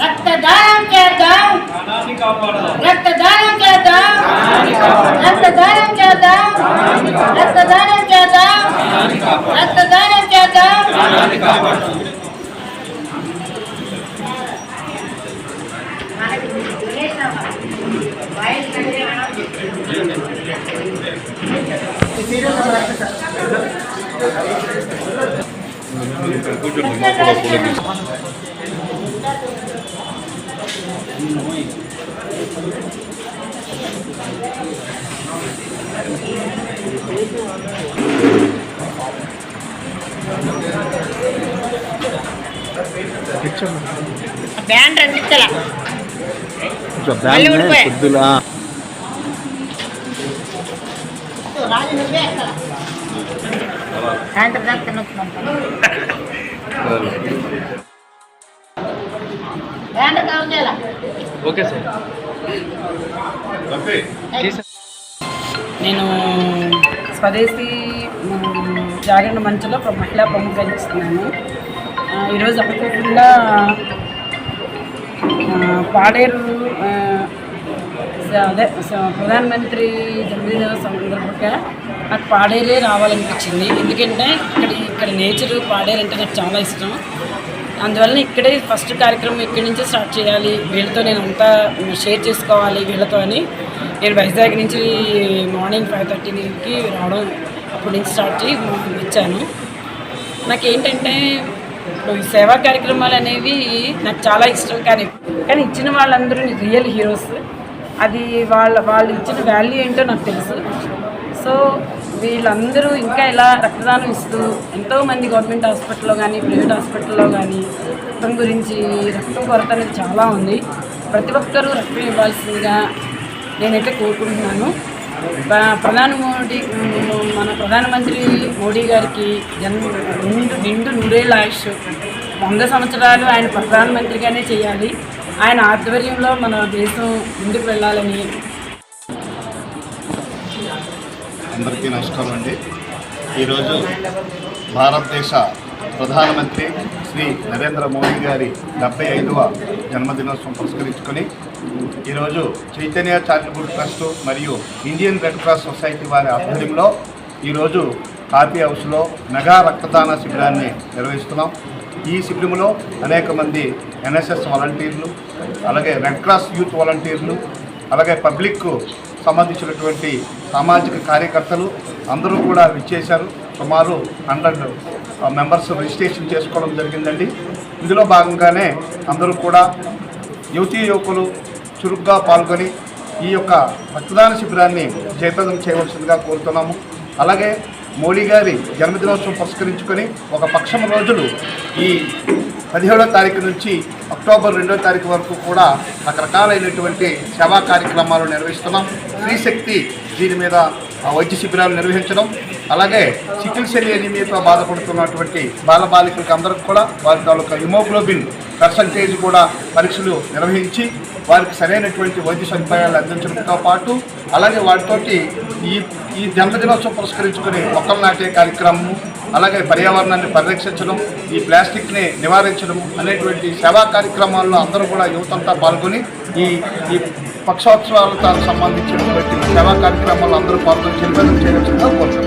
रक्तदान చేద్దాం రక్తదానం చేద్దాం రక్తదానం చేద్దాం రక్తదానం చేద్దాం రక్తదానం చేద్దాం బ్యాండ్ అందించాలా కొద్దిలా ఓకే సార్. నేను స్వదేశీ జాగరణ మంచులో మహిళా ప్రముఖంగా ఇస్తున్నాను. ఈరోజు అనుకోకుండా పాడేరు అదే ప్రధానమంత్రి జన్మదిన సందర్భంగా నాకు పాడేరే రావాలనిపించింది. ఎందుకంటే ఇక్కడ నేచరు పాడేరు అంటే నాకు చాలా ఇష్టం. అందువల్ల ఇక్కడే ఫస్ట్ కార్యక్రమం ఇక్కడి నుంచే స్టార్ట్ చేయాలి, వీళ్ళతో నేను అంతా షేర్ చేసుకోవాలి వీళ్ళతో అని నేను వైజాగ్ నుంచి మార్నింగ్ 5:30కి రావడం, అప్పటి నుంచి స్టార్ట్ చేసి వచ్చాను. నాకేంటంటే సేవా కార్యక్రమాలు అనేవి నాకు చాలా ఇష్టం. కానీ ఇచ్చిన వాళ్ళందరూ రియల్ హీరోస్. అది వాళ్ళు ఇచ్చిన వాల్యూ ఏంటో నాకు తెలుసు. సో వీళ్ళందరూ ఇంకా ఇలా రక్తదానం ఇస్తూ ఎంతోమంది గవర్నమెంట్ హాస్పిటల్లో కానీ ప్రైవేట్ హాస్పిటల్లో కానీ రక్తం గురించి రక్తం కొరత అనేది చాలా ఉంది. ప్రతి ఒక్కరూ రక్తం ఇవ్వాల్సిందిగా నేనైతే కోరుకుంటున్నాను. మన ప్రధానమంత్రి మోడీ గారికి నిండు నూరేళ్ళ ఆయుష్, 100 సంవత్సరాలు ఆయన ప్రధానమంత్రిగానే చేయాలి. ఆయన ఆధ్వర్యంలో మన దేశం ముందుకు వెళ్ళాలని. అందరికీ నమస్కారం అండి. ఈరోజు భారతదేశ ప్రధానమంత్రి శ్రీ నరేంద్ర మోడీ గారి 75వ జన్మదినోత్సవం పురస్కరించుకొని ఈరోజు చైతన్య చారిటబుల్ ట్రస్ట్ మరియు ఇండియన్ రెడ్ క్రాస్ సొసైటీ వారి ఆధ్వర్యంలో ఈరోజు కాఫీ హౌస్లో మెగా రక్తదాన శిబిరాన్ని నిర్వహిస్తున్నాం. ఈ శిబిరంలో అనేక మంది ఎన్ఎస్ఎస్ వాలంటీర్లు, అలాగే రెడ్ క్రాస్ యూత్ వాలంటీర్లు, అలాగే పబ్లిక్ సంబంధించినటువంటి సామాజిక కార్యకర్తలు అందరూ కూడా విచ్చేశారు. సుమారు 100 మెంబర్స్ రిజిస్ట్రేషన్ చేసుకోవడం జరిగిందండి. ఇందులో భాగంగానే అందరూ కూడా యువకులు చురుగ్గా పాల్గొని ఈ యొక్క రక్తదాన శిబిరాన్ని జయప్రదం చేయవలసిందిగా కోరుతున్నాము. అలాగే మోడీ గారి జన్మదినోత్సవం పురస్కరించుకొని ఒక పక్షం రోజులు ఈ 17వ తారీఖు నుంచి అక్టోబర్ 2వ తారీఖు వరకు కూడా రకరకాలైనటువంటి సేవా కార్యక్రమాలు నిర్వహిస్తున్నాం. స్త్రీశక్తి దీని మీద వైద్య శిబిరాలు నిర్వహించడం, అలాగే సికిల్ సెల్ ఎనీమియాతో బాధపడుతున్నటువంటి బాలబాలికలకు అందరికి కూడా వారి తాలూకా హిమోగ్లోబిన్ పర్సంటేజ్ కూడా పరీక్షలు నిర్వహించి వారికి సరైనటువంటి వైద్య సదుపాయాలు అందించడంతో పాటు అలాగే వాటితోటి ఈ జన్మదినోత్సవం పురస్కరించుకుని మొక్కలు నాటే కార్యక్రమము, అలాగే పర్యావరణాన్ని పరిరక్షించడం, ఈ ప్లాస్టిక్ని నివారించడం అనేటువంటి సేవా కార్యక్రమాల్లో అందరూ కూడా యువతంతా పాల్గొని ఈ పక్షోత్సవాలకు సంబంధించినటువంటి సేవా కార్యక్రమాల్లో అందరూ పాల్గొని జయప్రదం చేయవలసిందిగా కోరుతున్నాం.